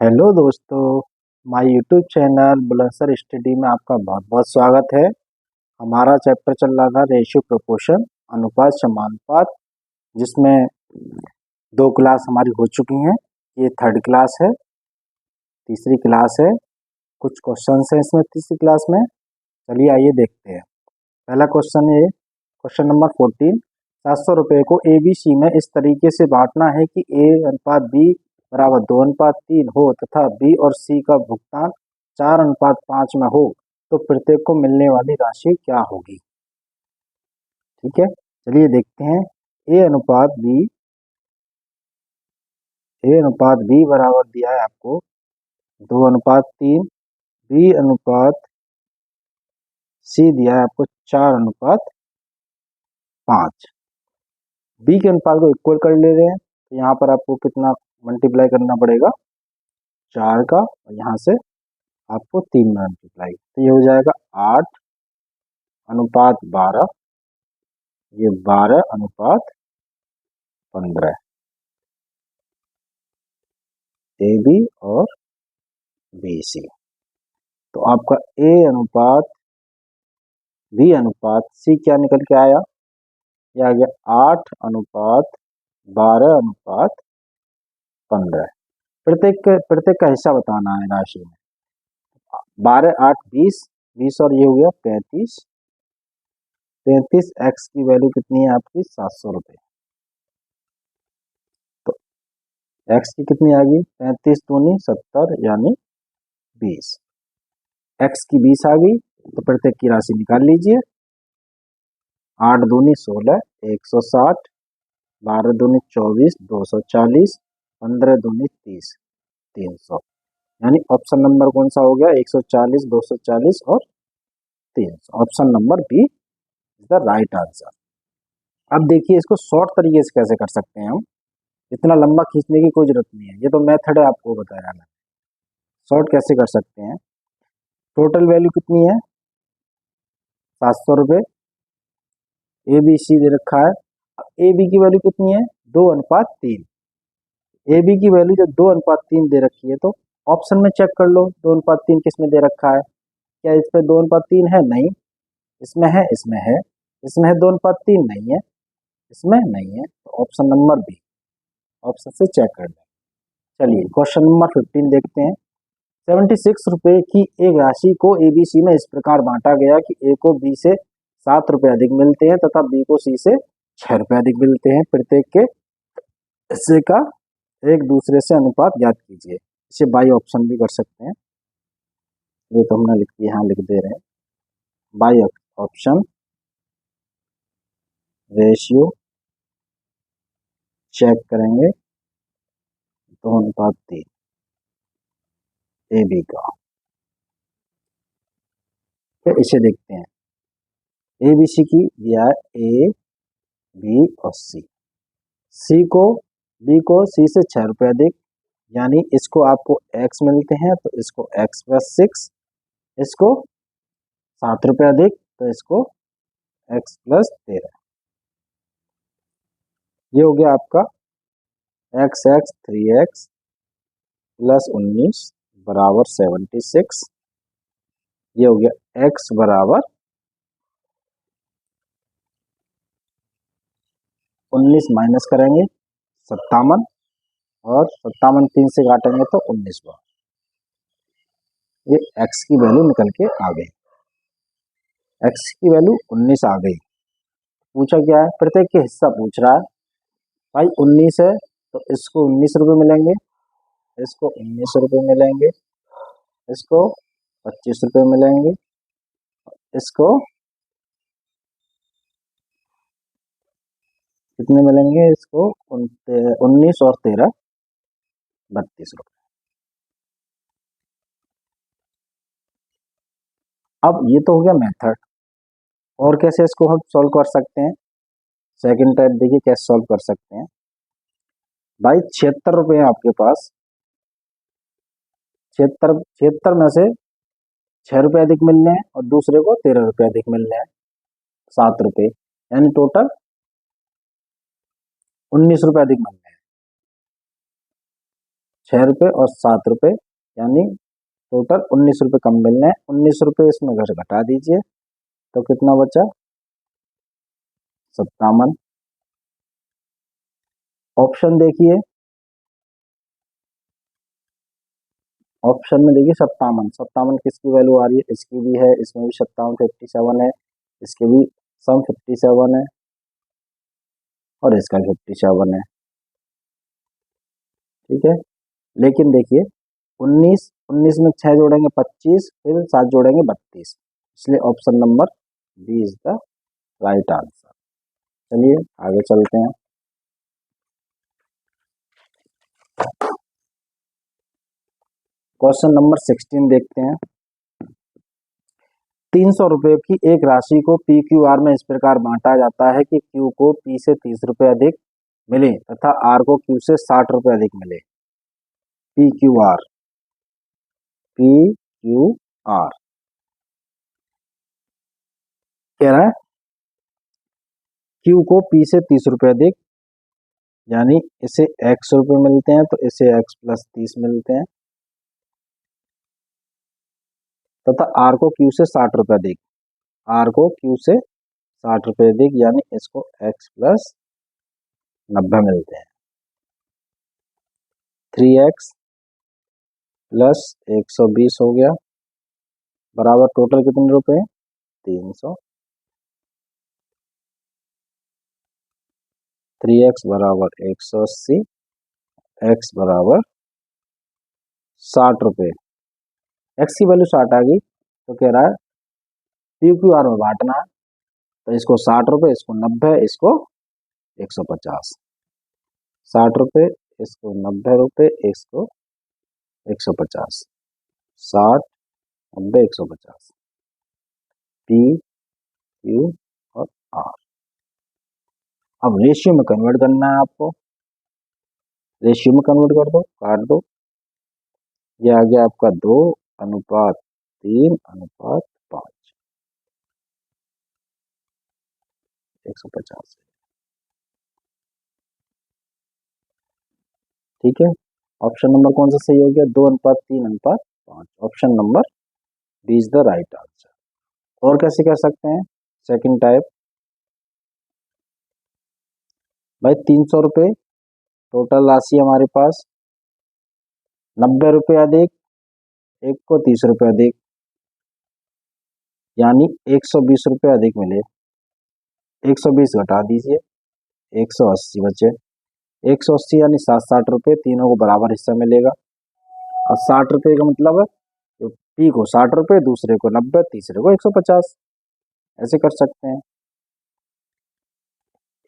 Hello दोस्तों, my YouTube channel Bulandshahr study में आपका बहुत बहुत स्वागत है। हमारा चैप्टर चल रहा था रेशियो प्रोपोर्शन, अनुपात समानुपात, जिसमें दो क्लास हमारी हो चुकी हैं। ये थर्ड क्लास है, तीसरी क्लास है। कुछ क्वेश्चन हैं इसमें तीसरी क्लास में। चलिए आइए देखते हैं। पहला क्वेश्चन है क्वेश्चन नंबर 14। 700 रुपये को ए बी सी में इस तरीके से बांटना है कि ए अनुपात बी बराबर 2:3 हो तथा बी और सी का भुगतान 4:5 में हो, तो प्रत्येक को मिलने वाली राशि क्या होगी। ठीक है, चलिए देखते हैं। ए अनुपात बी बराबर दिया है आपको 2:3। बी अनुपात सी दिया है आपको 4:5। बी के अनुपात को इक्वल कर ले रहे हैं, तो यहाँ पर आपको कितना मल्टीप्लाई करना पड़ेगा, 4 का, और यहाँ से आपको 3 में मल्टीप्लाई, तो ये हो जाएगा 8:12। ये 12:15 ए बी और बी सी। तो आपका ए अनुपात बी अनुपात सी क्या निकल के आया, ये आ गया 8:12:15। प्रत्येक का हिस्सा बताना है राशि में। 12 8 20, 20 और ये हो गया 35। 35 एक्स की वैल्यू कितनी है आपकी 700 रुपये। तो एक्स की कितनी आ गई, 35 दूनी 70 यानी 20। एक्स की 20 आ गई, तो प्रत्येक की राशि निकाल लीजिए। 8 दूनी 16, 160। 12 दूनी 24, 240। 15 दूनी 30, 300। यानी ऑप्शन नंबर कौन सा हो गया, 140, 240 और 300। Option number B is the right answer. अब देखिए इसको शॉर्ट तरीके से कैसे कर सकते हैं हम। इतना लंबा खींचने की कोई जरूरत नहीं है, ये तो मेथड है आपको बताया मैंने। शॉर्ट कैसे कर सकते हैं, टोटल वैल्यू कितनी है 700 रुपये। ए बी सी दे रखा है। ए बी की वैल्यू कितनी है 2:3। ए बी की वैल्यू जब 2:3 दे रखी है, तो ऑप्शन में चेक कर लो 2:3 किस में दे रखा है। क्या इस पे 2:3 है, नहीं। इसमें है, इसमें है। इसमें है 2:3, नहीं है। इसमें नहीं है, तो ऑप्शन नंबर बी, ऑप्शन से चेक कर लें। चलिए क्वेश्चन नंबर 15 देखते हैं। 76 रुपये की एक राशि को एबीसी में इस प्रकार बांटा गया कि ए को बी से 7 रुपये अधिक मिलते हैं तथा बी को सी से 6 रुपये अधिक मिलते हैं। प्रत्येक के हिस्से का एक दूसरे से अनुपात ज्ञात कीजिए। इसे बाई ऑप्शन भी कर सकते हैं, ये तो हमने लिख दिया, यहाँ लिख दे रहे हैं। बाई ऑप्शन रेशियो चेक करेंगे 2:3 ए बी का। तो इसे देखते हैं। ए बी सी की दिया है ए बी और सी। सी को बी को सी से 6 रुपये अधिक, यानी इसको आपको एक्स मिलते हैं, तो इसको x+6। इसको 7 रुपये अधिक, तो इसको x+13। ये हो गया आपका x 3x + 19 बराबर 76। ये हो गया x बराबर 19 माइनस करेंगे 57, और 57 3 से काटेंगे तो 19 बार। ये x की वैल्यू निकल के आ गई। x की वैल्यू 19 आ गई। पूछा क्या है, प्रत्येक के हिस्सा पूछ रहा है। भाई 19 है, तो इसको 19 रुपये मिलेंगे, इसको 19 रुपये मिलेंगे, इसको 25 रुपये मिलेंगे, इसको कितने मिलेंगे, इसको 19 और 13 32 रुपये। अब ये तो हो गया मेथड, और कैसे इसको हम सॉल्व कर सकते हैं। सेकंड टाइप देखिए कैसे सॉल्व कर सकते हैं। भाई 76 रुपये है आपके पास। 76 में से 6 रुपये अधिक मिलने हैं और दूसरे को 13 रुपये अधिक मिलने हैं, 7 रुपये, यानी टोटल 19 रुपये अधिक मिलने हैं। 6 रुपये और 7 रुपये, यानी टोटल 19 रुपये कम मिलने हैं। 19 रुपये इसमें घर घटा दीजिए तो कितना बचा? 57। ऑप्शन देखिए, ऑप्शन में देखिए 57। 57 किसकी वैल्यू आ रही है? इसकी भी है, इसमें भी 57 57 है, इसके भी सम 57 है और इसका 57 है। ठीक है, लेकिन देखिए 19, 19 में 6 जोड़ेंगे 25, फिर 7 जोड़ेंगे 32, इसलिए option number B is the right answer. चलिए आगे चलते हैं। क्वेश्चन नंबर 16 देखते हैं। 300 रुपये की एक राशि को पी क्यू आर में इस प्रकार बांटा जाता है कि क्यू को पी से 30 रुपये अधिक मिले तथा आर को क्यू से 60 रुपये अधिक मिले। P Q R, P Q R कह रहा है क्यू को पी से 30 रुपये अधिक, यानी इसे एक्स रुपये मिलते हैं तो इसे एक्स प्लस 30 मिलते हैं, तथा आर को क्यू से 60 रुपये अधिक, आर को क्यू से 60 रुपये अधिक, यानी इसको एक्स प्लस 90 मिलते हैं। 3x प्लस 120 हो गया बराबर टोटल कितने रुपए? 300। 3x बराबर 180, x बराबर 60 रुपये। x की वैल्यू 60 आ गई तो कह रहा है पी क्यू आर में बांटना है, तो इसको 60 रुपये, इसको 90, इसको 150। 60 रुपये, इसको 90 रुपये, इसको 150। 60, 90, 150। पी क्यू और आर। अब रेशियो में कन्वर्ट करना है आपको, रेशियो में कन्वर्ट कर दो, काट दो, ये आ गया आपका 2:3:5, 150। ठीक है, ऑप्शन नंबर कौन सा सही हो गया? 2:3:5। Option number B is the right answer. और कैसे कर सकते हैं? सेकंड टाइप, भाई 300 रुपये टोटल राशि हमारे पास, 90 रुपये अधिक, एक को 30 रुपये अधिक, यानी 120 रुपये अधिक मिले। 120 घटा दीजिए, 180 बचे। 180 यानी 60 रुपये, तीनों को बराबर हिस्सा मिलेगा। और 60 रुपये का मतलब है तो पी को 60 रुपये, दूसरे को 90, तीसरे को 150, ऐसे कर सकते हैं।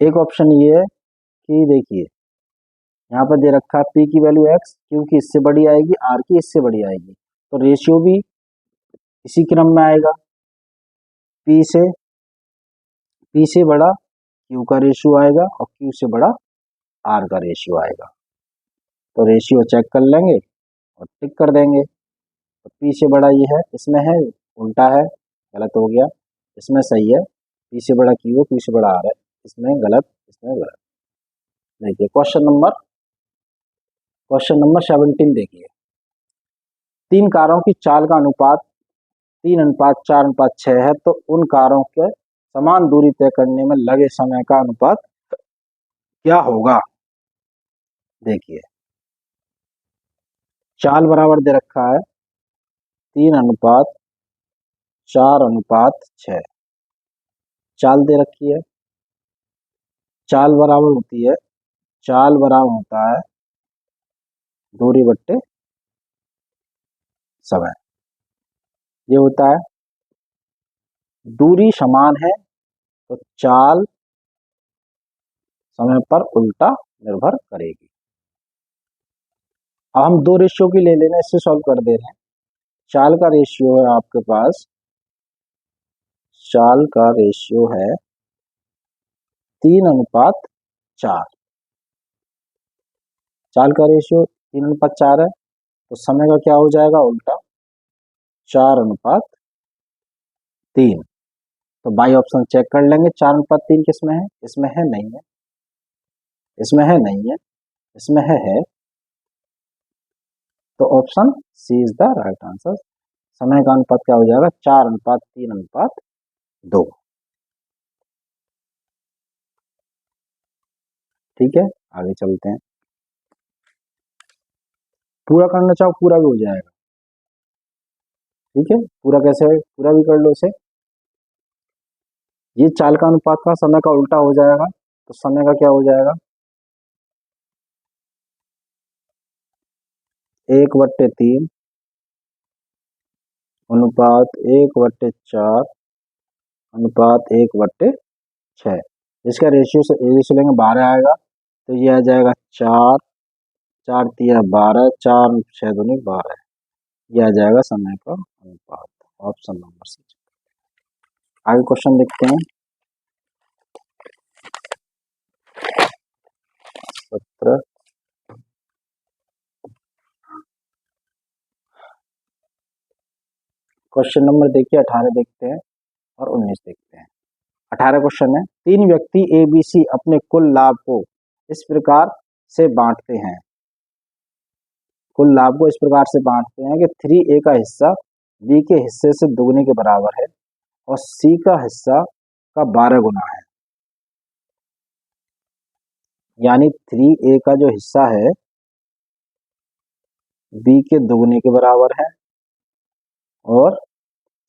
एक ऑप्शन ये है कि देखिए यहाँ पर दे रखा है पी की वैल्यू एक्स, क्योंकि इससे बड़ी आएगी, आर की इससे बड़ी आएगी, तो रेशियो भी इसी क्रम में आएगा। पी से बड़ा क्यू का रेशियो आएगा और क्यू से बड़ा आर का रेशियो आएगा, तो रेशियो चेक कर लेंगे और टिक कर देंगे। तो पी से बड़ा ये है, इसमें है उल्टा है, गलत हो गया, इसमें सही है, पी से बड़ा क्यू है, क्यू से बड़ा आर है, इसमें गलत, इसमें गलत। देखिए क्वेश्चन नंबर 17 देखिए। 3 कारों की चाल का अनुपात 3:4:6 है, तो उन कारों के समान दूरी तय करने में लगे समय का अनुपात क्या होगा? देखिए चाल बराबर दे रखा है 3:4:6, चाल दे रखी है, चाल बराबर होती है, चाल बराबर होता है दूरी बट्टे समय। ये होता है दूरी समान है तो चाल समय पर उल्टा निर्भर करेगी। अब हम दो रेशियो की ले लेना, इससे सॉल्व कर दे रहे हैं। चाल का रेशियो है आपके पास, चाल का रेशियो है 3:4। चाल का रेशियो 3:4 है, तो समय का क्या हो जाएगा उल्टा, 4:3। तो बाई ऑप्शन चेक कर लेंगे, 4:3 किसमें है? इसमें है, नहीं है, इसमें है, नहीं है, इसमें है, तो option C is the right answer. समय का अनुपात क्या हो जाएगा? 4:3:2। ठीक है, आगे चलते हैं। पूरा करना चाहो पूरा भी हो जाएगा। ठीक है, पूरा कैसे है? पूरा भी कर लो इसे। ये चाल का अनुपात का समय का उल्टा हो जाएगा, तो समय का क्या हो जाएगा? 1/3 अनुपात 1/4 अनुपात 1/6। इसका रेशियो लेंगे 12 आएगा, तो ये आ जाएगा 4, 4×3=12, 4×6=12। ये आ जाएगा समय का अनुपात। Option number C. आगे क्वेश्चन देखते हैं। 17 क्वेश्चन नंबर देखिए 18 देखते हैं और 19 देखते हैं। 18 क्वेश्चन है, 3 व्यक्ति ए बी सी अपने कुल लाभ को इस प्रकार से बांटते हैं। कुल लाभ को इस प्रकार से बांटते हैं कि 3A का हिस्सा B के हिस्से से दुगने के बराबर है और C का हिस्सा का 12 गुना है। यानी 3A का जो हिस्सा है B के दुगने के बराबर है और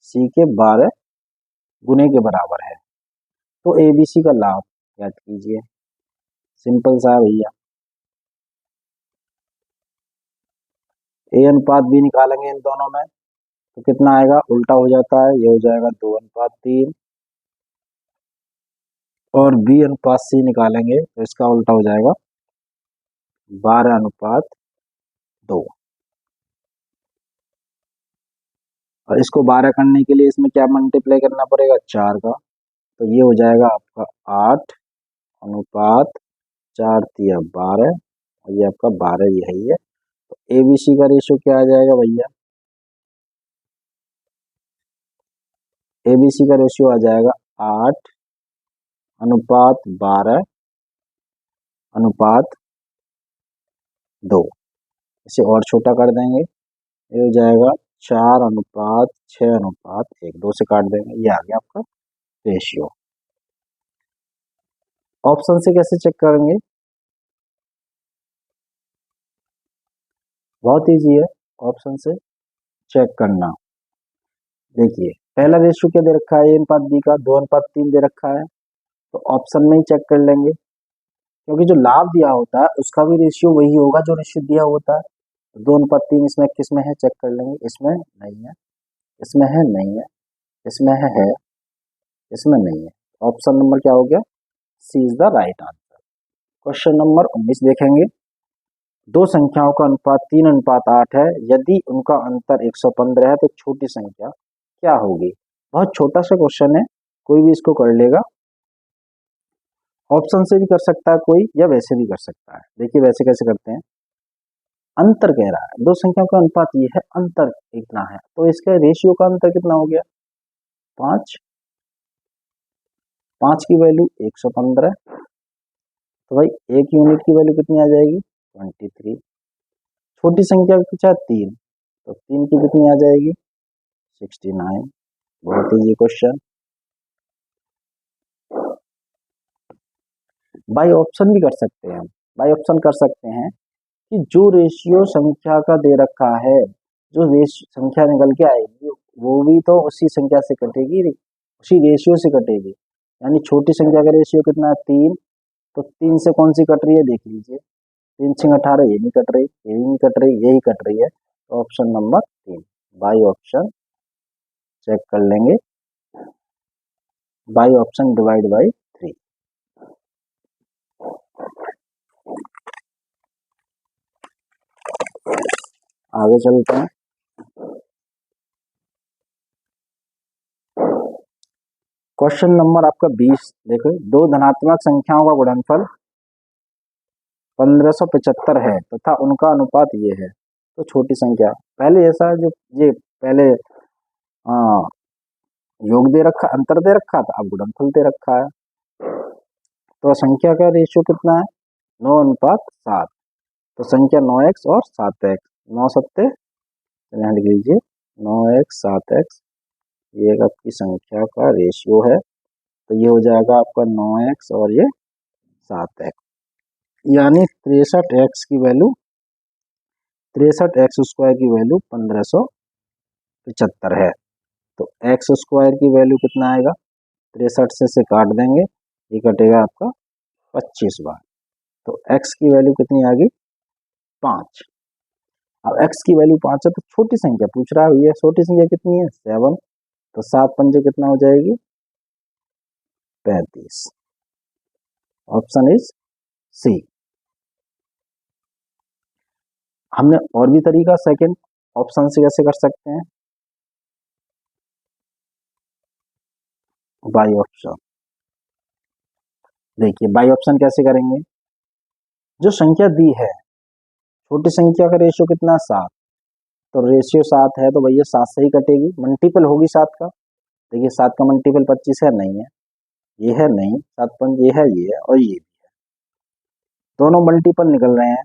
C के 12 गुने के बराबर है। तो ABC का लाभ याद कीजिए, सिंपल सा है भैया। A अनुपात B निकालेंगे इन दोनों में, तो कितना आएगा? उल्टा हो जाता है, ये हो जाएगा 2:3। और B अनुपात C निकालेंगे तो इसका उल्टा हो जाएगा 12:2। और इसको 12 करने के लिए इसमें क्या मल्टीप्लाई करना पड़ेगा? 4 का। तो ये हो जाएगा आपका 8:4×3=12 और ये आपका 12 यही है। तो ABC का रेशियो क्या आ जाएगा भैया? ABC का रेशियो आ जाएगा 8:12:2। इसे और छोटा कर देंगे, ये हो जाएगा 4:6:1। 2 से काट देंगे, ये आ गया आपका रेशियो। ऑप्शन से कैसे चेक करेंगे? बहुत इजी है ऑप्शन से चेक करना। देखिए पहला रेशियो क्या दे रखा है? A अनुपात B का 2:3 दे रखा है, तो ऑप्शन में ही चेक कर लेंगे, क्योंकि जो लाभ दिया होता है उसका भी रेशियो वही होगा जो रेशियो दिया होता है। तो 2:3 इसमें किस में है? चेक कर लेंगे। इसमें नहीं है, इसमें है नहीं है, इसमें है, इसमें नहीं है। ऑप्शन नंबर क्या हो गया? C is the right answer. Question number 19 देखेंगे। दो संख्याओं का अनुपात 3:8 है। यदि उनका अंतर 115 है तो छोटी संख्या क्या होगी? बहुत छोटा सा क्वेश्चन है, कोई भी इसको कर लेगा। ऑप्शन से भी कर सकता है कोई, या वैसे भी कर सकता है। देखिए वैसे कैसे करते हैं। अंतर कह रहा है, दो संख्याओं का अनुपात ये है, अंतर इतना है, तो इसका रेशियो का अंतर कितना हो गया? 5। 5 की वैल्यू 115, तो भाई एक यूनिट की वैल्यू कितनी आ जाएगी? 23। छोटी संख्या की चाहे 3, तो 3 की कितनी आ जाएगी? 69। बहुत ही ये क्वेश्चन। बाई ऑप्शन भी कर सकते हैं। बाई ऑप्शन कर सकते हैं कि जो रेशियो संख्या का दे रखा है, जो संख्या निकल के आएगी वो भी तो उसी संख्या से कटेगी, उसी रेशियो से कटेगी। यानी छोटी संख्या का रेशियो कितना है? 3। तो 3 से कौन सी कट रही है? देख लीजिए, 3×6 18, ये नहीं कट रही, ये भी नहीं कट रही, यही कट रही है। तो option number 3 by option check कर लेंगे। By option divide by 3। आगे चलते हैं। क्वेश्चन नंबर आपका 20 देखो। दो धनात्मक संख्याओं का गुणनफल 1575 है तथा उनका अनुपात ये है, तो छोटी संख्या। पहले ऐसा जो ये पहले योग दे रखा, अंतर दे रखा था, अब गुणनफल दे रखा है। तो संख्या का रेशियो कितना है? 9:7। तो संख्या 9x और 7x, 9 सत्ते, चलिए लिख लीजिए 9x 7x, ये एक आपकी संख्या का रेशियो है, तो ये हो जाएगा आपका 9x और ये 7x, यानी 63x की वैल्यू, 63x स्क्वायर की वैल्यू 1575 है। तो एक्स स्क्वायर की वैल्यू कितना आएगा, 63 से काट देंगे, ये कटेगा आपका 25 बार, तो x की वैल्यू कितनी आ गई 5। अब x की वैल्यू 5 है तो छोटी संख्या पूछ रहा है, ये छोटी संख्या कितनी है 7, तो 7 पंजे कितना हो जाएगी 35, ऑप्शन इज सी। हमने और भी तरीका सेकंड ऑप्शन से कैसे कर सकते हैं, बाई ऑप्शन। देखिए बाई ऑप्शन कैसे करेंगे, जो संख्या दी है, छोटी संख्या का रेशियो कितना 7, तो रेशियो 7 है तो भैया 7 से ही कटेगी, मल्टीपल होगी 7 का। देखिए 7 का मल्टीपल 25 है, नहीं है, ये है नहीं, 7 पंच ये है, ये है और ये भी है, दोनों मल्टीपल निकल रहे हैं,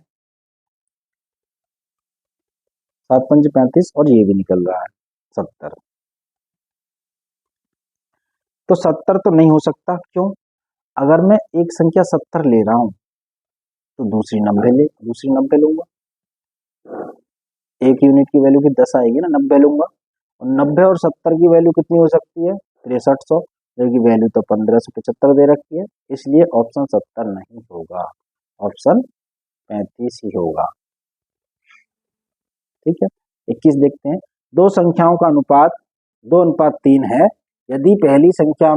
7 पंच 35 और ये भी निकल रहा है 70, तो 70 तो नहीं हो सकता, क्यों, अगर मैं एक संख्या 70 ले रहा हूं तो दूसरी 90 लूंगा, एक यूनिट की वैल्यू की 10 आएगी ना, 90 लूंगा, और 90 और 70 की वैल्यू कितनी हो सकती है 6300, जबकि वैल्यू तो 1575 दे रखी है, इसलिए ऑप्शन 70 नहीं होगा, ऑप्शन 35 ही होगा। ठीक है, 21 देखते हैं, दो संख्याओं का अनुपात 2:3 है, यदि पहली संख्या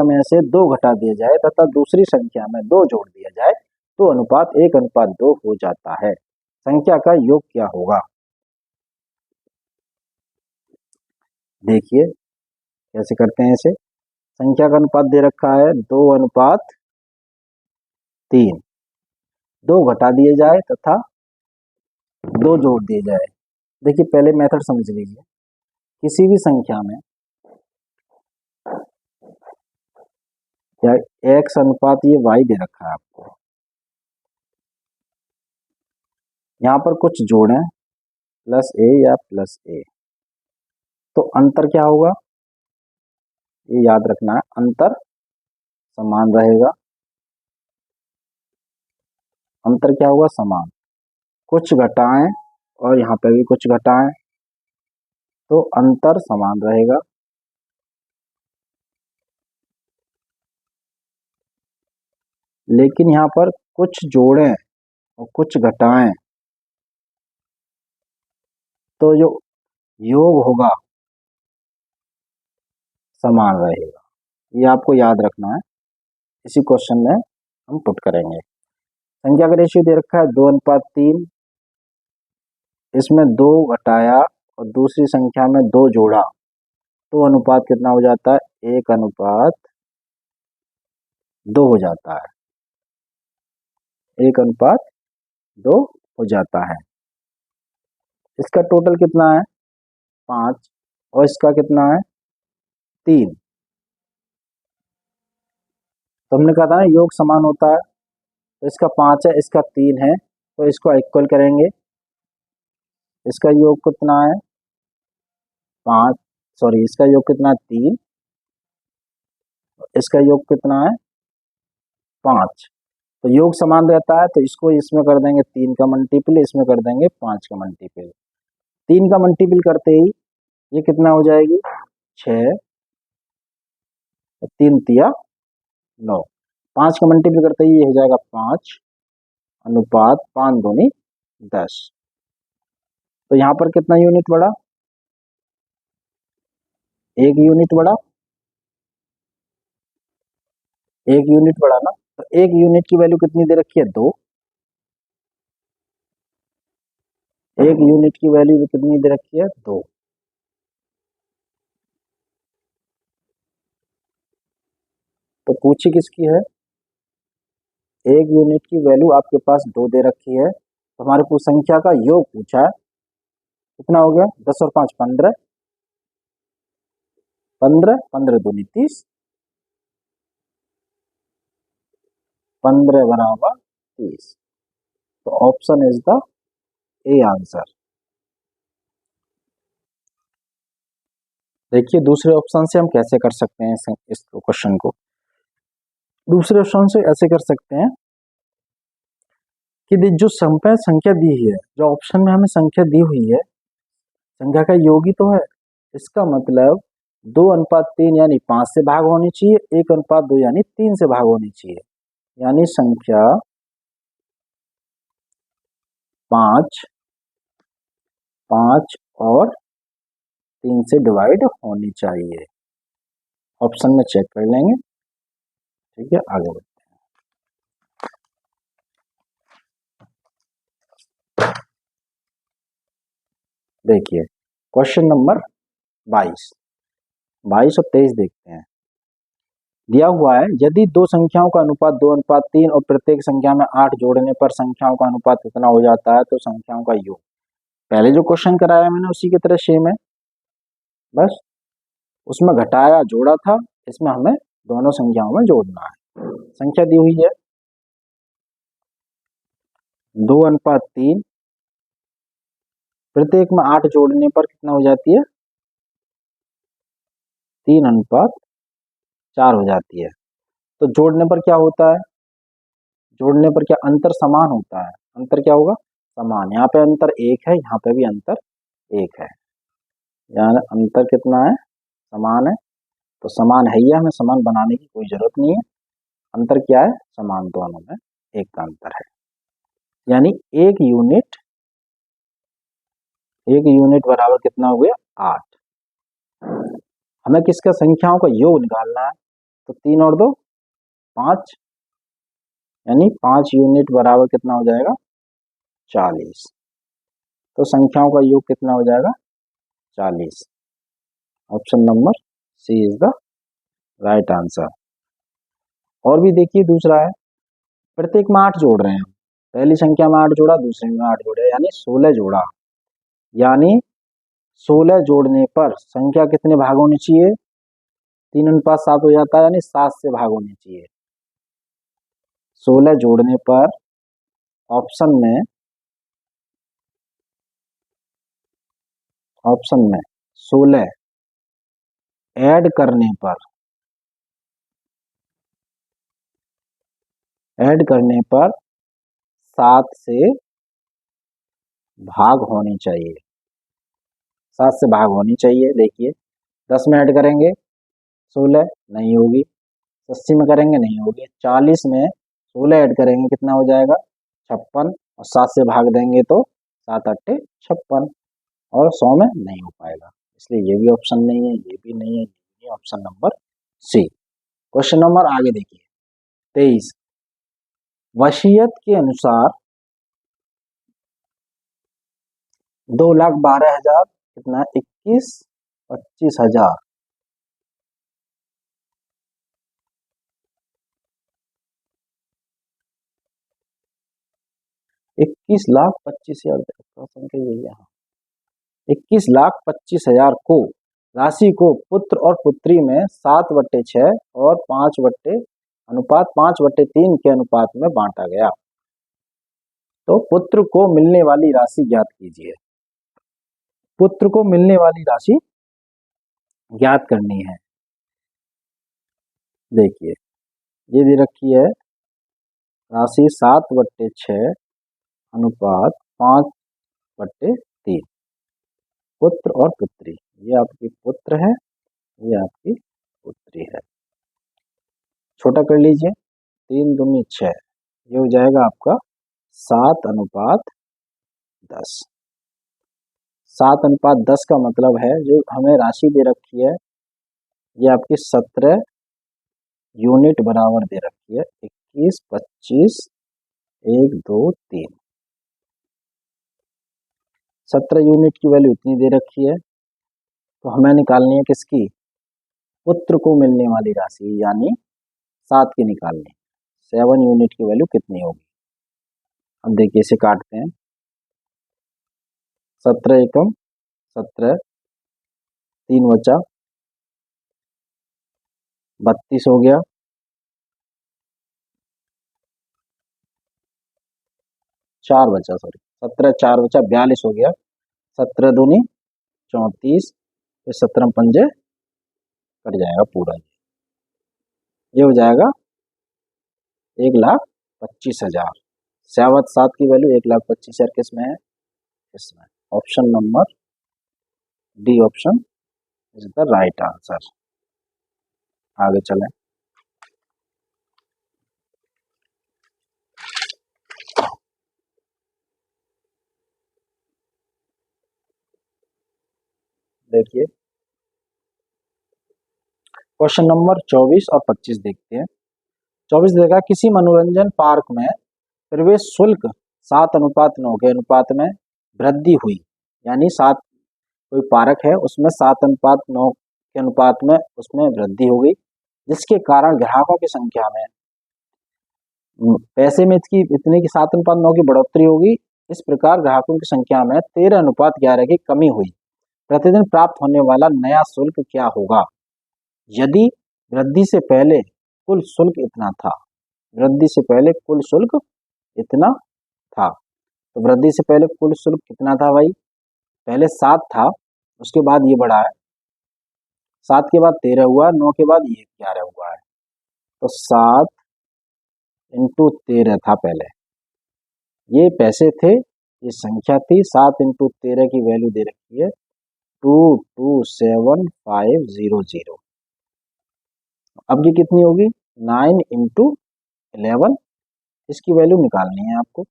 में से 2 घटा दिया जाए तथा दूसरी संख्या में 2 जोड़ दिया जाए तो अनुपात 1:2 हो जाता है, संख्या का योग क्या होगा। देखिए कैसे करते हैं इसे, संख्या का अनुपात दे रखा है 2:3, 2 घटा दिए जाए तथा 2 जोड़ दिए जाए। देखिए पहले मेथड समझ लीजिए, किसी भी संख्या में या x अनुपात ये y दे रखा है आपको, यहाँ पर कुछ जोड़ें प्लस a या प्लस a, तो अंतर क्या होगा, ये याद रखना है, अंतर समान रहेगा, अंतर क्या होगा समान, कुछ घटाएं और यहाँ पे भी कुछ घटाएं तो अंतर समान रहेगा, लेकिन यहाँ पर कुछ जोड़ें और कुछ घटाएं तो जो योग होगा समान रहेगा, ये आपको याद रखना है, इसी क्वेश्चन में हम पुट करेंगे। संख्या का रेशियो दे रखा है 2:3, इसमें 2 घटाया और दूसरी संख्या में 2 जोड़ा तो अनुपात कितना हो जाता है 1:2 हो जाता है, 1:2 हो जाता है। इसका टोटल कितना है 5 और इसका कितना है 3, तो हमने कहा था ना योग समान होता है, तो इसका 5 है इसका 3 है, तो इसको इक्वल करेंगे, इसका योग कितना है 5, सॉरी इसका योग कितना है 3, इसका योग कितना है 5, तो योग समान रहता है तो इसको इसमें कर देंगे 3 का मल्टीपल, इसमें कर देंगे 5 का मल्टीपल, 3 का मल्टीपल करते ही ये कितना हो जाएगी 6, 3 तिया 9, 5 का मल्टीपल करते ही ये हो जाएगा 5 अनुपात 5 दूनी 10, तो यहाँ पर कितना यूनिट बढ़ा 1 यूनिट बढ़ा, 1 यूनिट बढ़ा ना, तो 1 यूनिट की वैल्यू कितनी दे रखी है 2, 1 यूनिट की वैल्यू कितनी दे रखी है 2, तो पूछी किसकी है 1 यूनिट की वैल्यू आपके पास 2 दे रखी है, तो हमारे को संख्या का योग पूछा है, कितना हो गया 10 और 5 15, 15 दूनी 30, 15 बराबर 30, तो option is the A answer. देखिए दूसरे ऑप्शन से हम कैसे कर सकते हैं इस क्वेश्चन को। दूसरे ऑप्शन से ऐसे कर सकते हैं कि जो संख्या दी है, जो ऑप्शन में हमें संख्या दी हुई है, संख्या का योग ही तो है। इसका मतलब 2:3 यानी 5 से भाग होनी चाहिए, 1:2 यानी 3 से भाग होनी चाहिए। यानी संख्या 5 और 3 से डिवाइड होनी चाहिए। ऑप्शन में चेक कर लेंगे। ठीक है, आगे बढ़ते हैं। देखिए क्वेश्चन नंबर 22 और 23 देखते हैं। दिया हुआ है यदि दो संख्याओं का अनुपात 2:3 और प्रत्येक संख्या में 8 जोड़ने पर संख्याओं का अनुपात कितना हो जाता है, तो संख्याओं का योग। पहले जो क्वेश्चन कराया मैंने उसी की तरह सेम है, बस उसमें घटाया जोड़ा था, इसमें हमें दोनों संख्याओं में जोड़ना है। संख्या दी हुई है 2:3, प्रत्येक में 8 जोड़ने पर कितना हो जाती है, 3:4 हो जाती है। तो जोड़ने पर क्या होता है, जोड़ने पर क्या अंतर समान होता है, अंतर क्या होगा, समान। यहाँ पे अंतर 1 है, यहाँ पे भी अंतर 1 है, यानी अंतर कितना है, समान है। तो समान है, ये हमें समान बनाने की कोई जरूरत नहीं है। अंतर क्या है, समान, दोनों में 1 का अंतर है। यानी 1 यूनिट बराबर कितना हो गया, 8। हमें किसका संख्याओं का योग निकालना है, तो 3 और 2 5, यानी 5 यूनिट बराबर कितना हो जाएगा, 40। तो संख्याओं का योग कितना हो जाएगा, 40। Option number C is the right answer. और भी देखिए दूसरा है, प्रत्येक में 8 जोड़ रहे हैं। पहली संख्या में 8 जोड़ा, दूसरे में 8 जोड़े, यानी 16 जोड़ा। यानी 16 जोड़ने पर संख्या कितने भाग होनी चाहिए, 3:7 हो जाता है, यानी 7 से भाग होनी चाहिए। 16 जोड़ने पर ऑप्शन में 16 ऐड करने पर 7 से भाग होनी चाहिए, 7 से भाग होनी चाहिए। देखिए 10 में ऐड करेंगे 16 नहीं होगी, 80 में करेंगे नहीं होगी, 40 में 16 ऐड करेंगे कितना हो जाएगा, 56, और 7 से भाग देंगे तो 7 8 56, और 100 में नहीं हो पाएगा। इसलिए ये भी ऑप्शन नहीं है, ये भी नहीं है, ये option number C. Question number आगे देखिए 23। वसीयत के अनुसार 2,12,000 कितना, 25,000 21,25,000 संख्या यही है, 21,25,000 को राशि को पुत्र और पुत्री में 7/6 और 5/3 के अनुपात में बांटा गया। तो पुत्र को मिलने वाली राशि ज्ञात कीजिए। पुत्र को मिलने वाली राशि ज्ञात करनी है। देखिए ये दे रखी है राशि 7/6 अनुपात 5/3। पुत्र और पुत्री, ये आपकी पुत्र है, ये आपकी पुत्री है। छोटा कर लीजिए, 3 दूनी 6, ये हो जाएगा आपका 7:10। 7:10 का मतलब है जो हमें राशि दे रखी है, ये आपकी 17 यूनिट बराबर दे रखी है, 21, 25, 1, 2, 3। 17 यूनिट की वैल्यू इतनी दे रखी है, तो हमें निकालनी है किसकी, पुत्र को मिलने वाली राशि, यानी 7 की निकालनी। 7 यूनिट की वैल्यू कितनी होगी। अब देखिए इसे काटते हैं, 17 एकम 17, 3 बचा 32 हो गया, 4 बचा, सॉरी 17 4 बचा 42 हो गया, 17 दूनी 34, फिर 17 पंजे कट जाएगा पूरा, ये हो जाएगा 1,25,000। सयावत 7 की वैल्यू 1,25,000 किस में है, इसमें। Option number D option is the right answer. आगे चलें। देखिए क्वेश्चन नंबर 24 और 25 देखते हैं। 24 देगा, किसी मनोरंजन पार्क में प्रवेश शुल्क 7:9 के अनुपात में वृद्धि हुई, यानी 7, कोई पार्क है उसमें 7:9 के अनुपात में उसमें वृद्धि हो गई, जिसके कारण ग्राहकों की संख्या में पैसे में इसकी इतने की 7:9 की बढ़ोतरी होगी। इस प्रकार ग्राहकों की संख्या में 13:11 की कमी हुई। प्रतिदिन प्राप्त होने वाला नया शुल्क क्या होगा? यदि वृद्धि से पहले कुल शुल्क इतना था, वृद्धि से पहले कुल शुल्क इतना था, तो वृद्धि से पहले कुल शुल्क कितना था भाई? पहले 7 था, उसके बाद ये बढ़ा है, 7 के बाद 13 हुआ, 9 के बाद ये 11 हुआ है, तो 7 इंटू 13 था पहले, ये पैसे थे, ये संख्या थी, 7 इंटू 13 की वैल्यू दे रखी है 227500। अब ये कितनी होगी? 9 इंटू 11, इसकी वैल्यू निकालनी है आपको।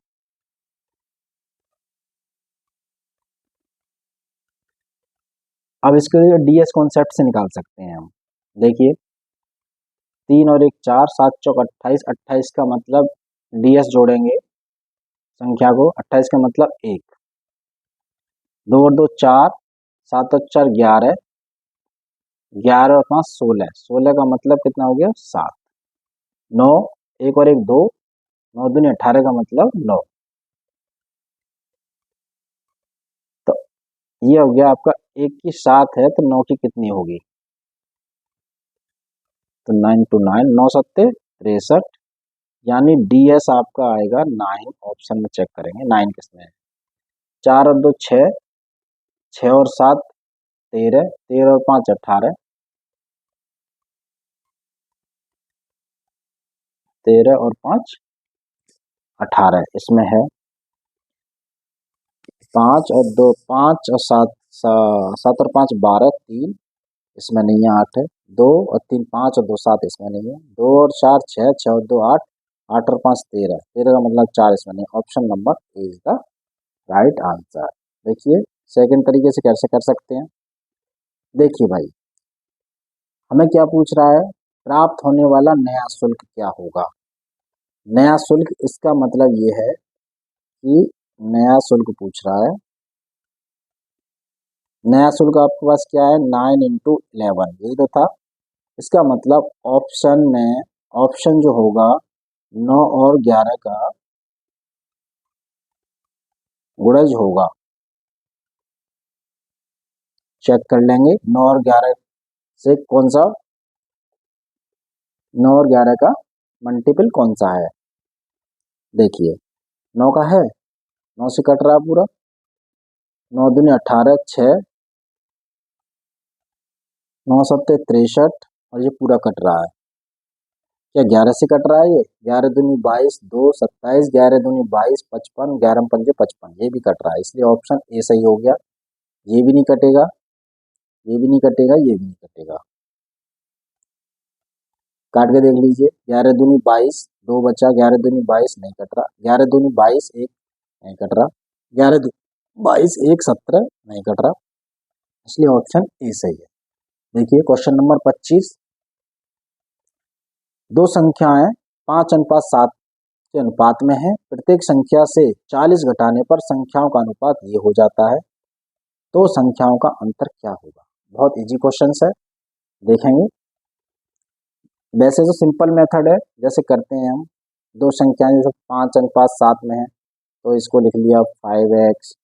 अब इसके लिए डीएस कॉन्सेप्ट से निकाल सकते हैं हम। देखिए 3 और 1 4, 7 चौक 28, 28 का मतलब डीएस जोड़ेंगे संख्या को, 28 का मतलब 1, 2 और 2 4, 7 और 4 11, 11 और 5 16, 16 का मतलब कितना हो गया? 7, 9, 1 और 1 2, 9 दूनी 18 का मतलब 9। तो ये हो गया आपका, 1 की 7 है तो 9 की कितनी होगी? तो 9 टू 9, 9 सत्ते 63, यानी डीएस आपका आएगा 9। ऑप्शन में चेक करेंगे 9 किसमें है। 4 और 2 6, 6 और 7 13, 13 और 5 18, 13 और 5 18 इसमें है। 5 और 2 5 और 7, 7 और 5 12, 3 इसमें नहीं है, 8 है। 2 और 3 5 और 2 7 इसमें नहीं है। 2 और 4 6, 6 और 2 8, 8 और 5 13, 13 का मतलब 4 इसमें नहीं। Option number A is the right answer. देखिए सेकंड तरीके से कैसे कर सकते हैं। देखिए भाई, हमें क्या पूछ रहा है? प्राप्त होने वाला नया शुल्क क्या होगा? नया शुल्क, इसका मतलब ये है कि नया शुल्क पूछ रहा है। नया शुल्क आपके पास क्या है? 9 इंटू 11, यही तो था। इसका मतलब ऑप्शन में, ऑप्शन जो होगा 9 और 11 का गुणज होगा। चेक कर लेंगे 9 और 11 से कौन सा, 9 और 11 का मल्टीपल कौन सा है। देखिए 9 का है, 9 से कट रहा है पूरा, 9 दूनी 18, 6, 9 सत्ते 63, और ये पूरा कट रहा है। क्या 11 से कट रहा है? ये 11 दूनी 22, 2 27, 11 दूनी 22 55, 11 पंजे 55, ये भी कट रहा है, इसलिए ऑप्शन ए सही हो गया। ये भी नहीं कटेगा, ये भी नहीं कटेगा, ये भी नहीं कटेगा। काट के देख लीजिए, 11 दूनी 22, 2 बचा, 11 दूनी 22 नहीं कट रहा, 11 दूनी 22 1 नहीं कट रहा, 11 22 1 17 नहीं कट रहा, इसलिए ऑप्शन ए सही है। देखिए क्वेश्चन नंबर 25, दो संख्याएं 5:7 के अनुपात में है, प्रत्येक संख्या से 40 घटाने पर संख्याओं का अनुपात ये हो जाता है, तो संख्याओं का अंतर क्या होगा? बहुत इजी क्वेश्चन है, देखेंगे। वैसे तो सिंपल मेथड है, जैसे करते हैं हम। दो संख्याएं जैसे 5:7 में है, तो इसको लिख लिया 5x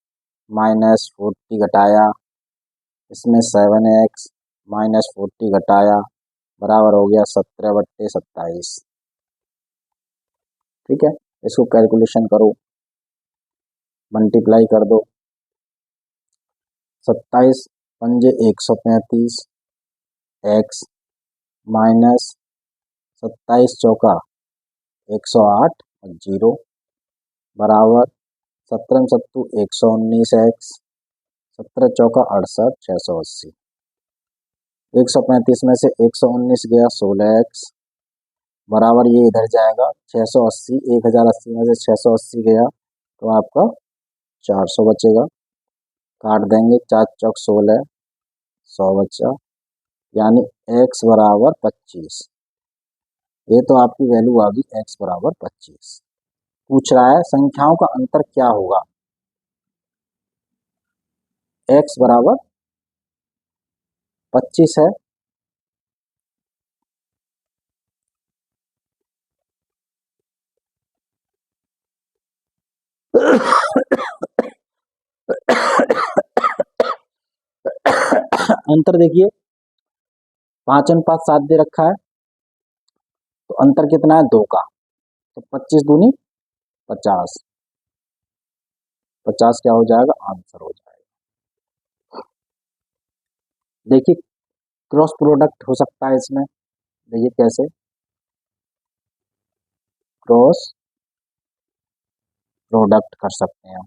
माइनस 40 घटाया, इसमें 7x माइनस 40 घटाया, बराबर हो गया 17/27। ठीक है, इसको कैलकुलेशन करो। मल्टीप्लाई कर दो, 27 पंजे 135 एक्स माइनस 27 चौका 108 और जीरो बराबर 17 सत्तू 119 एक्स 17 चौका 68 680। 135 में से 119 गया 16 एक्स बराबर ये इधर जाएगा 680, 1080 में से 680 गया तो आपका 400 बचेगा। काट देंगे, 4 चौक 16 100 बचा, यानी x बराबर 25। ये तो आपकी वैल्यू आ गई x बराबर 25। पूछ रहा है संख्याओं का अंतर क्या होगा, x बराबर 25 है। अंतर देखिए 5:7 दे रखा है तो अंतर कितना है 2 का, तो 25 दूनी 50, 50 क्या हो जाएगा आंसर हो जाएगा। देखिए क्रॉस प्रोडक्ट हो सकता है इसमें, देखिए कैसे क्रॉस प्रोडक्ट कर सकते हैं हम,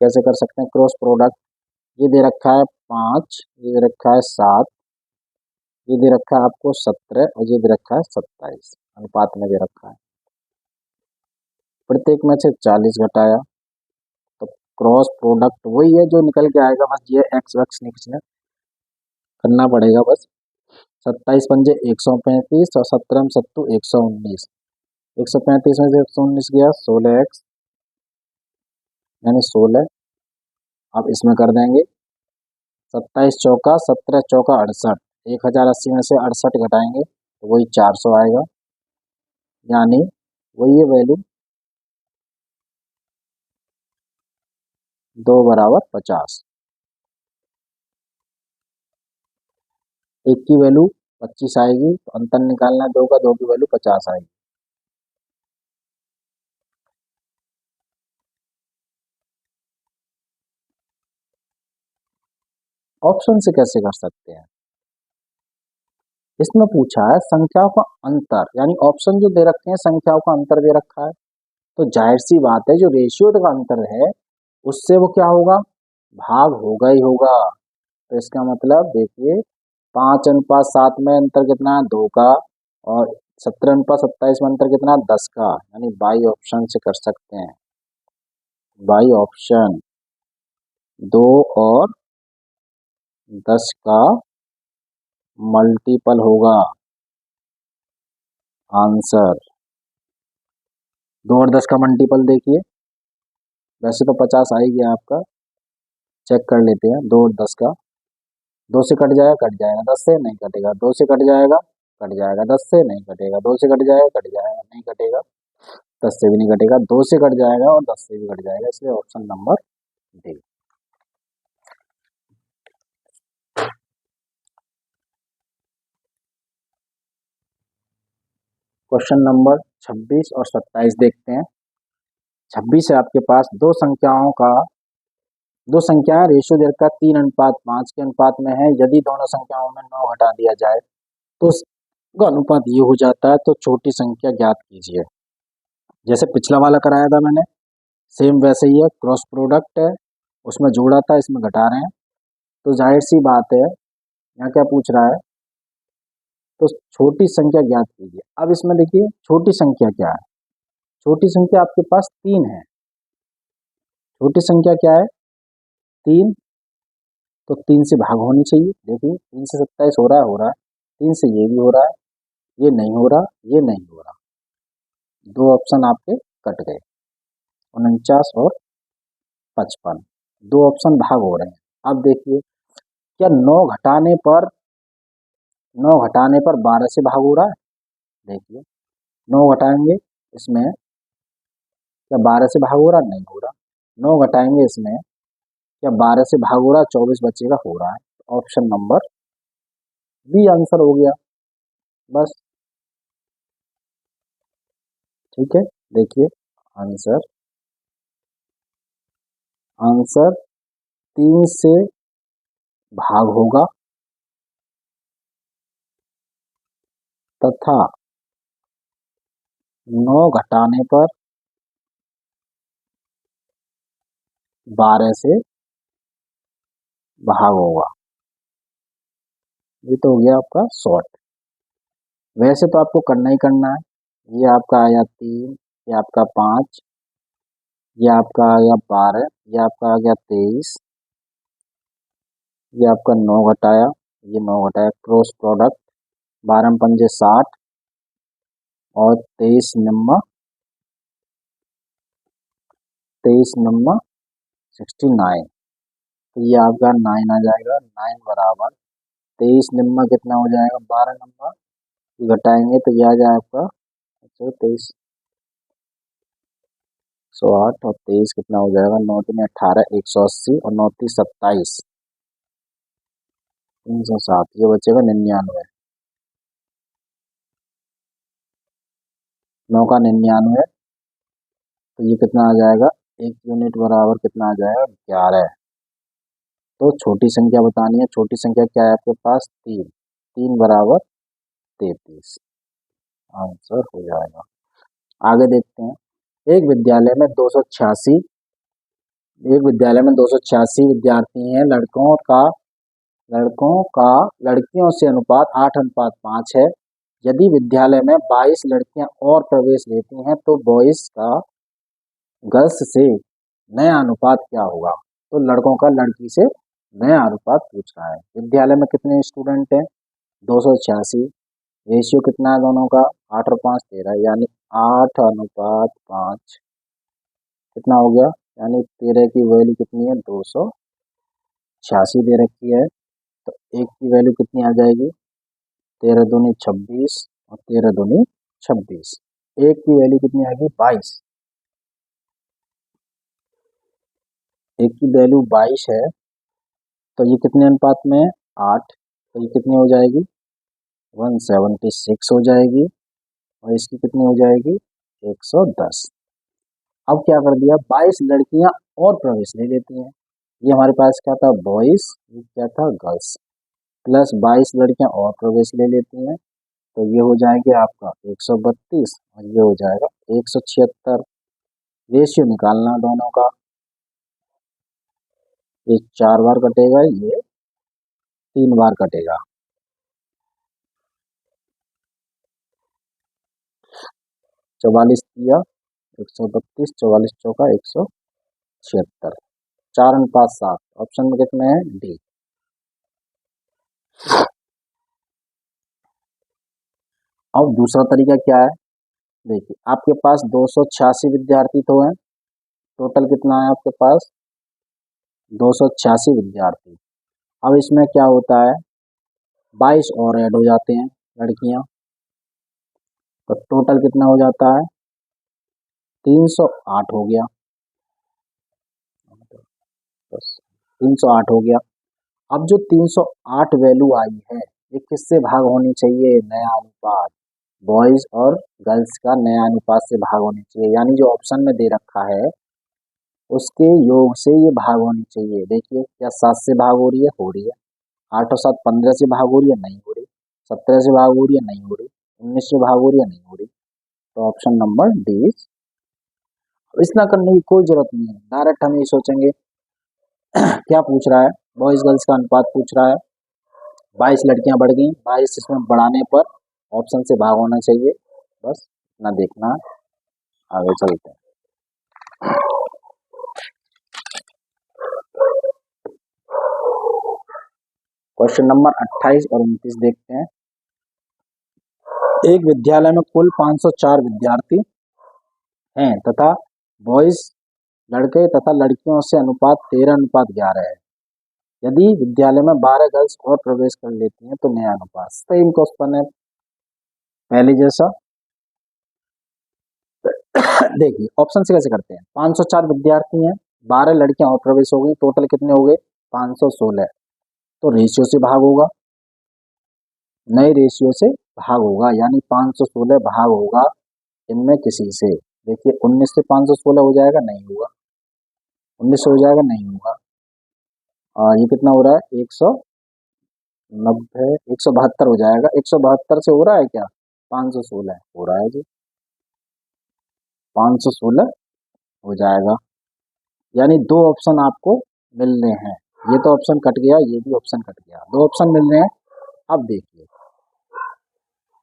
कैसे कर सकते हैं क्रॉस प्रोडक्ट। ये दे रखा है 5, ये दे रखा है 7, ये दे रखा है आपको 17 और ये दे रखा है 27 अनुपात में दे रखा है। प्रत्येक में से 40 घटाया तो क्रॉस प्रोडक्ट वही है जो निकल के आएगा, बस ये एक्स वक्स नहीं करना पड़ेगा बस। 27 पंजे 135 और 17 सत्तू 119, 135 में से 119 गया 16 एक्स यानी 16। अब इसमें कर देंगे 27 चौका 17 चौका 68, 1080 में से 68 घटाएंगे तो वही 400 आएगा, यानी वही है वैल्यू 2 बराबर 50। एक की वैल्यू 25 आएगी तो अंतर निकालना है 2 का, 2 की वैल्यू 50 आएगी। ऑप्शन से कैसे कर सकते हैं, इसमें पूछा है संख्याओं का अंतर, यानी ऑप्शन जो दे रखे हैं संख्याओं का अंतर दे रखा है तो जाहिर सी बात है जो रेशियो का अंतर है उससे वो क्या होगा भाग होगा ही होगा। तो इसका मतलब देखिए 5:7 में अंतर कितना है 2 का और 17:27 में अंतर कितना है 10 का, यानी बाई ऑप्शन से कर सकते हैं। बाई ऑप्शन 2 और 10 का मल्टीपल होगा आंसर। 2 और 10 का मल्टीपल देखिए, वैसे तो 50 आ ही गया आपका, चेक कर लेते हैं 2 और 10 का। 2 से कट जाएगा 10 से नहीं कटेगा, 2 से कट जाएगा 10 से नहीं कटेगा, 2 से कट जाएगा नहीं कटेगा, 10 से भी नहीं कटेगा, 2 से कट जाएगा और 10 से भी कट जाएगा, इसलिए option number D. Question number 26 और 27 देखते हैं। 26 है आपके पास दो संख्याएं रेशियो दे रखा 3:5 के अनुपात में है, यदि दोनों संख्याओं में 9 हटा दिया जाए तो उसका अनुपात ये हो जाता है, तो छोटी संख्या ज्ञात कीजिए। जैसे पिछला वाला कराया था मैंने सेम वैसे ही है, क्रॉस प्रोडक्ट है, उसमें जोड़ा था इसमें घटा रहे हैं, तो जाहिर सी बात है यहाँ क्या पूछ रहा है तो छोटी संख्या ज्ञात कीजिए। अब इसमें देखिए छोटी संख्या क्या है, छोटी संख्या आपके पास 3 है, छोटी संख्या क्या है 3, तो 3 से भाग होनी चाहिए। देखिए 3 से 27 हो रहा है 3 से ये भी हो रहा है, ये नहीं हो रहा, ये नहीं हो रहा, दो ऑप्शन आपके कट गए 49 और 55, दो ऑप्शन भाग हो रहे हैं। अब देखिए क्या 9 घटाने पर 12 से भाग हो रहा है, देखिए 9 घटाएंगे इसमें क्या 12 से भाग हो रहा नहीं हो रहा, 9 घटाएंगे इसमें क्या 12 से भाग हो रहा 24 बचेगा हो रहा है, ऑप्शन नंबर बी आंसर हो गया बस। ठीक है देखिए आंसर आंसर 3 से भाग होगा तथा 9 घटाने पर 12 से भाग होगा। ये तो हो गया आपका शॉर्ट। वैसे तो आपको करना ही करना है। ये आपका आया 3, ये आपका 5, ये आपका आ गया 12, ये आपका आ गया 23, ये आपका 9 घटाया, ये 9 घटाया, क्रॉस प्रोडक्ट 12 पंजे 60 और 23 नम्मा 69। तो ये आपका 9 आ जाएगा। 9 बराबर 23 नम्मा कितना हो जाएगा, 12 नम्मा घटाएंगे तो ये आ जाए आपका, अच्छा 23 108 और 23 कितना हो जाएगा, 9 3 18, 180 और 9 3 27, 307, ये बचेगा 99। 9 का 99, तो ये कितना आ जाएगा, 1 यूनिट बराबर कितना आ जाएगा, 11। तो छोटी संख्या बतानी है। छोटी संख्या क्या है आपके पास, 3। 3 बराबर 33, आंसर हो जाएगा। आगे देखते हैं। एक विद्यालय में 286 विद्यार्थी हैं। लड़कों का लड़कियों से अनुपात 8:5 है। यदि विद्यालय में 22 लड़कियां और प्रवेश लेती हैं तो बॉयज का गर्ल्स से नया अनुपात क्या होगा। तो लड़कों का लड़की से नया अनुपात पूछ रहा है। विद्यालय में कितने स्टूडेंट हैं, 286। रेशियो कितना है दोनों का, 8 और 5 13, यानी 8:5 कितना हो गया, यानी 13 की वैल्यू कितनी है, 286 दे रखी है। तो एक की वैल्यू कितनी आ जाएगी, 13 दूनी 26 और 13 दूनी 26। एक की वैल्यू कितनी आएगी, 22। एक की वैल्यू 22 है, तो ये कितने अनुपात में है, 8। तो ये कितनी हो जाएगी, 176 हो जाएगी। और इसकी कितनी हो जाएगी, 110। अब क्या कर दिया, 22 लड़कियां और प्रवेश ले लेती हैं। ये हमारे पास क्या था, बॉयज, ये क्या था, गर्ल्स, प्लस 22 लड़कियां और प्रवेश ले लेती हैं। तो ये हो जाएंगे आपका 132 और ये हो जाएगा 176। रेशियो निकालना दोनों का, ये 4 बार कटेगा, ये 3 बार कटेगा। 44 किया 132, 44 चौका 176, 4:7। ऑप्शन में कितने हैं, डी। अब दूसरा तरीका क्या है, देखिए आपके पास 286 विद्यार्थी तो हैं, टोटल कितना है आपके पास, 286 विद्यार्थी। अब इसमें क्या होता है, 22 और ऐड हो जाते हैं लड़कियां, तो टोटल कितना हो जाता है, 308 हो गया, बस 308 हो गया। अब जो 308 वैल्यू आई है, ये किससे भाग होनी चाहिए, नया अनुपात, बॉयज और गर्ल्स का नया अनुपात से भाग होनी चाहिए। यानी जो ऑप्शन में दे रखा है उसके योग से ये भाग होनी चाहिए। देखिए क्या 7 से भाग हो रही है, हो रही है। 8 और 7 15 से भाग हो रही है, नहीं हो रही। 17 से भाग हो रही है, नहीं हो रही। 19 से भाग हो रही है, नहीं हो रही। तो ऑप्शन नंबर डी। इतना करने की कोई जरूरत नहीं है, डायरेक्ट हम ये सोचेंगे क्या पूछ रहा है, बॉयज गर्ल्स का अनुपात पूछ रहा है। 22 लड़कियां बढ़ गई, 22 इसमें बढ़ाने पर ऑप्शन से भाग होना चाहिए, बस इतना देखना। आगे चलते हैं। क्वेश्चन नंबर 28 और 29 देखते हैं। एक विद्यालय में कुल 504 विद्यार्थी हैं तथा बॉयज लड़के तथा लड़कियों से अनुपात 13:11 है। यदि विद्यालय में 12 गर्ल्स और प्रवेश कर लेती हैं तो नया अनुपात। सेम क्वेश्चन है पहले जैसा। देखिए ऑप्शन से कैसे करते हैं, 504 विद्यार्थी हैं, 12 लड़कियां और प्रवेश हो गई, टोटल कितने हो गए, 516। तो रेशियो से भाग होगा, नए रेशियो से भाग होगा, यानी 516 भाग होगा इनमें किसी से। देखिए 19 से 516 हो जाएगा, नहीं होगा। 19 से हो जाएगा, नहीं होगा। ये कितना हो रहा है, 190, 172 हो जाएगा। 172 से हो रहा है क्या, 516 हो रहा है जी, 516 हो जाएगा। यानी दो ऑप्शन आपको मिल रहे हैं, ये तो ऑप्शन कट गया, ये भी ऑप्शन कट गया, दो ऑप्शन मिल रहे हैं। अब देखिए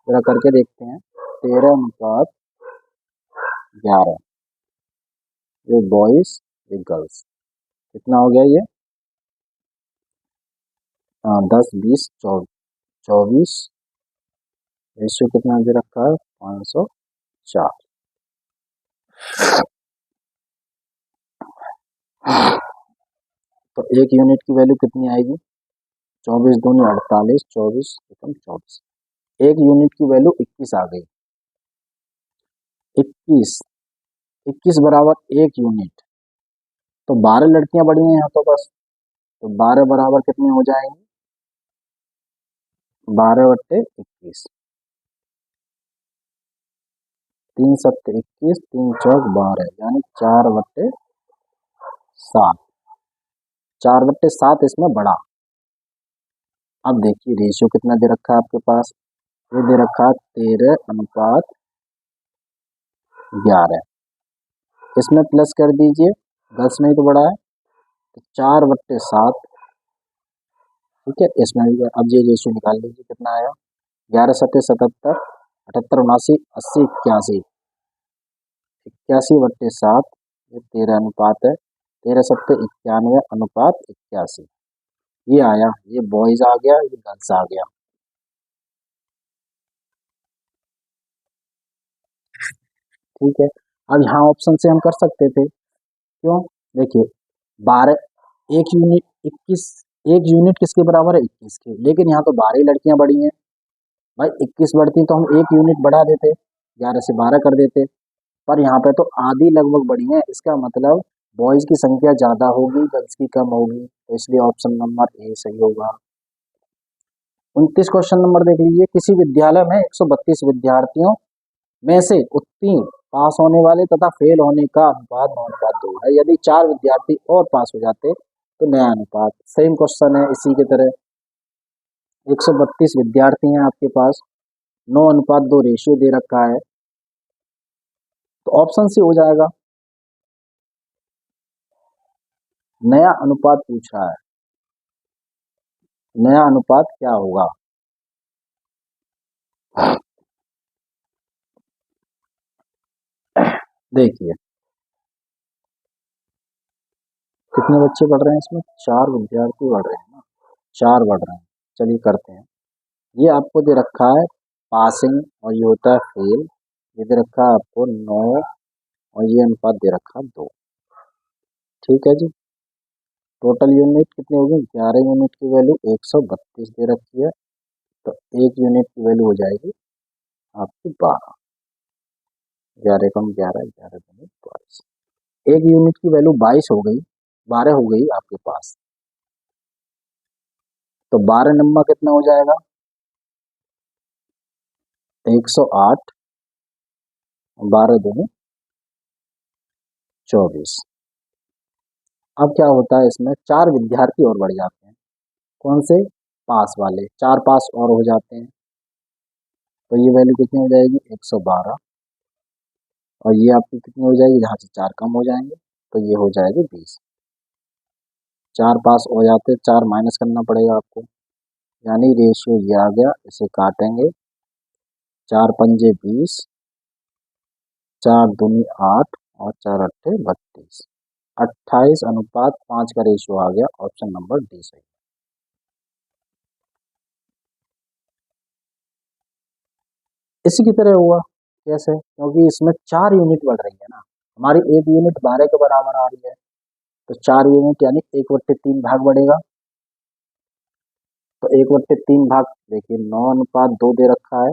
जरा करके देखते हैं, 13:11, ये बॉयज ये गर्ल्स, कितना हो गया ये, 10 20 24, रेशियो कितना दे रखा है, 504। तो एक यूनिट की वैल्यू कितनी आएगी, 24 दूनी 48, 24 एकम 24, एक यूनिट की वैल्यू 21 आ गई। 21, 21 बराबर एक यूनिट, तो 12 लड़कियां बड़ी हैं यहाँ तो बस, तो 12 बराबर कितनी हो जाएंगी, 12/21, 3 7 21, 3 चौक 12, यानी 4/7, 4/7 इसमें बड़ा। अब देखिए रेशियो कितना दे रखा है आपके पास, ये दे रखा है 13:11, इसमें प्लस कर दीजिए, 10 में ही तो बड़ा है, तो 4/7, ठीक है, इसमें भी। अब ये रेशियो निकाल लीजिए कितना आया, 11 7 77, 78 79 80 81, 81/7, ये 13 अनुपात है, 13 7 91 अनुपात 81, ये आया, ये बॉयज आ गया, ये गर्ल्स आ गया। ठीक है, अब यहाँ ऑप्शन से हम कर सकते थे, क्यों, देखिए 12, एक यूनिट 21, एक यूनिट किसके बराबर है, 21 के, लेकिन यहाँ तो 12 ही लड़कियां बड़ी हैं भाई, 21 बढ़ती तो हम एक यूनिट बढ़ा देते, 11 से 12 कर देते, पर यहाँ पे तो आधी लगभग बड़ी है, इसका मतलब बॉयज की संख्या ज्यादा होगी, गर्ल्स की कम होगी, तो इसलिए ऑप्शन नंबर ए सही होगा। 29 क्वेश्चन नंबर देख लीजिए, किसी विद्यालय में 132 विद्यार्थियों में से उत्तीर्ण पास होने वाले तथा फेल होने का अनुपात 9:2 है, यदि 4 विद्यार्थी और पास हो जाते तो नया अनुपात। सेम क्वेश्चन है इसी की तरह, 132 विद्यार्थी हैं आपके पास, 9:2 रेशियो दे रखा है, तो ऑप्शन सी हो जाएगा। नया अनुपात पूछ रहा है, नया अनुपात क्या होगा, देखिए कितने बच्चे पढ़ रहे हैं इसमें, 4 विद्यार्थी पढ़ रहे हैं ना, 4 बढ़ रहे हैं। चलिए करते हैं, ये आपको दे रखा है पासिंग और ये होता है फेल, ये दे रखा है आपको 9 और ये अनुपात दे रखा है 2, ठीक है जी। टोटल यूनिट कितनी होगी, 11 यूनिट की वैल्यू 132 दे रखी है, तो एक यूनिट की वैल्यू हो जाएगी आपकी 12, 11 कम 11, 11 दूनी 22, एक यूनिट की वैल्यू 22 हो गई, 12 हो गई आपके पास, तो 12 नंबर कितना हो जाएगा, 108, 12 दूनी 24। अब क्या होता है इसमें, 4 विद्यार्थी और बढ़ जाते हैं, कौन से, पास वाले, 4 पास और हो जाते हैं, तो ये वैल्यू कितनी हो जाएगी, 112, और ये आपकी कितनी हो जाएगी, जहाँ से 4 कम हो जाएंगे तो ये हो जाएगी 20, 4 पास हो जाते, 4 माइनस करना पड़ेगा आपको, यानी रेशियो ये आ गया, इसे काटेंगे, 4 पंजे 20, 4 दूनी 8 और 4 अट्ठे 32, 28:5 का रेशियो आ गया, ऑप्शन नंबर डी सही। इसी की तरह हुआ, कैसे, क्योंकि इसमें 4 यूनिट बढ़ रही है ना, हमारी एक यूनिट 12 के बराबर आ रही है, तो 4 यूनिट यानी 1/3 भाग बढ़ेगा, तो 1/3 भाग, देखिए 9:2 दे रखा है,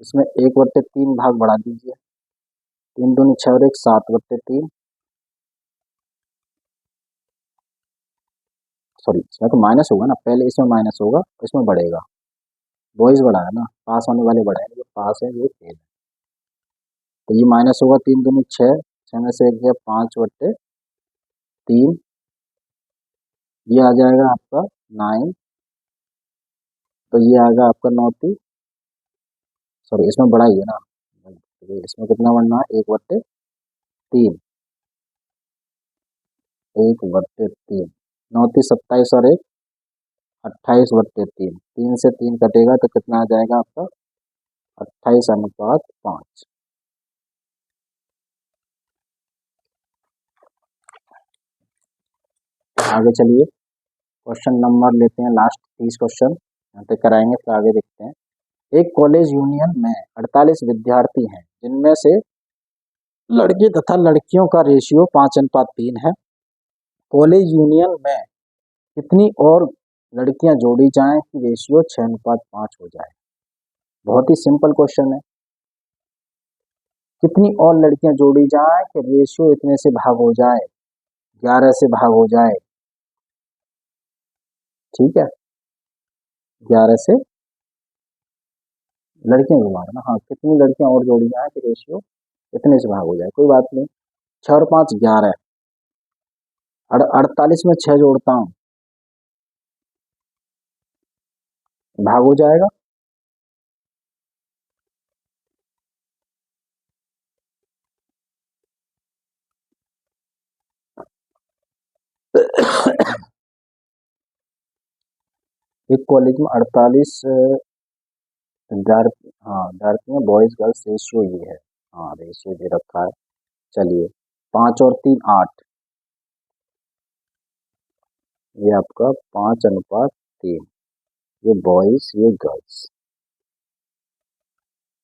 इसमें 1/3 भाग बढ़ा दीजिए, 3 दूनी 6 और 1 7/3, सॉरी इसमें तो माइनस होगा ना, पहले इसमें माइनस होगा, इसमें बढ़ेगा, बॉयज बढ़ा है ना, पास होने वाले बढ़ाए, जो पास है ये फेल है, तो ये माइनस होगा, 3 दूनी 6, 6 में से 1 गया 5/3, 3, ये आ जाएगा आपका 9, तो ये आएगा आपका 9 सॉरी इसमें बड़ा ही है ना, इसमें कितना बढ़ना है, 1/3, 1/3, 9×3 = 27 और 1 28/3, 3 से 3 कटेगा तो कितना आ जाएगा आपका 28:5। आगे चलिए क्वेश्चन नंबर लेते हैं, लास्ट 30 क्वेश्चन यहाँ पे कराएंगे, फिर आगे देखते हैं। एक कॉलेज यूनियन में 48 विद्यार्थी हैं, जिनमें से लड़के तथा लड़कियों का रेशियो 5:3 है। कॉलेज यूनियन में कितनी और लड़कियां जोड़ी जाएं कि रेशियो 6:5 हो जाए। बहुत ही सिंपल क्वेश्चन है, कितनी और लड़कियां जोड़ी जाएं कि रेशियो इतने से भाग हो जाए, 11 से भाग हो जाए। ठीक है, 11 से लड़कियां जुड़वा ना, हाँ कितनी लड़कियां और जोड़ी जाए कि रेशियो इतने से भाग हो जाए। कोई बात नहीं, 6 और 5 11, 48 में 6 जोड़ता हूँ, भाग हो जाएगा। एक कॉलेज में 48 विद्यार्थी, हाँ विद्यार्थी में बॉयज गर्ल्स रेशियो ये है, हाँ रेशियो दे रखा है। चलिए 5 और 3 8, ये आपका 5:3, ये बॉयज ये गर्ल्स।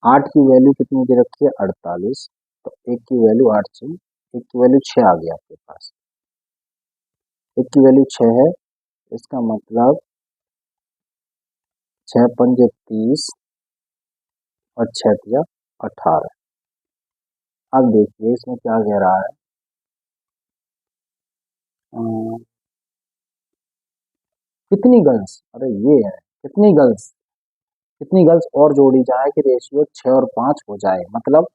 8 की वैल्यू कितनी दे रखी है 48, तो एक की वैल्यू 8 से, एक की वैल्यू 6 आ गया आपके पास, एक की वैल्यू 6 है, इसका मतलब 6×5 = 30 और 6×3 = 18। अब देखिए इसमें क्या कह रहा है, कितनी गर्ल्स, अरे ये है कितनी गर्ल्स और जोड़ी जाए कि रेशियो 6 और 5 हो जाए, मतलब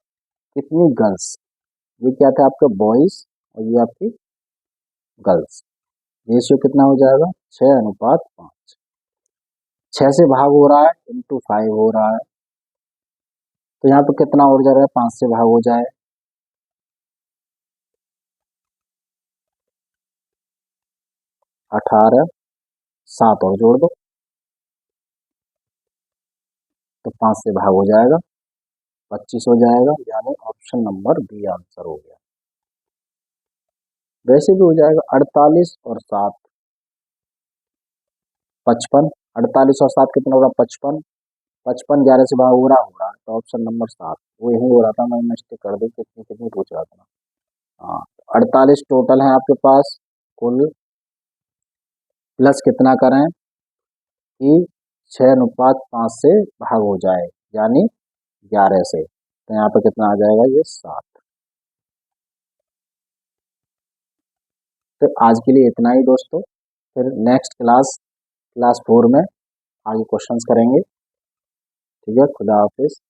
कितनी गर्ल्स, ये क्या था आपका बॉयज और ये आपकी गर्ल्स, रेशियो कितना हो जाएगा 6:5। 6 से भाग हो रहा है, इंटू 5 हो रहा है, तो यहाँ पे कितना और जा रहा है, 5 से भाग हो जाए, 18, 7 और जोड़ दो तो 5 से भाग हो जाएगा, 25 हो जाएगा, यानी ऑप्शन नंबर बी आंसर हो गया। वैसे भी हो जाएगा 48 और 7 55, 48 और 7 कितना होगा 55, 55 11 से भाग हो रहा है, तो ऑप्शन नंबर 7, वो यही हो रहा था, मैं मिस्टेक कर दी, कितनी कितनी पूछ रहा था। हाँ 48 टोटल है आपके पास कुल, प्लस कितना करें कि 6:5 से भाग हो जाए, यानी 11 से, तो यहाँ पे कितना आ जाएगा ये 7। तो आज के लिए इतना ही दोस्तों, फिर नेक्स्ट क्लास 4 में आगे क्वेश्चंस करेंगे। ठीक है, खुदा हाफिज।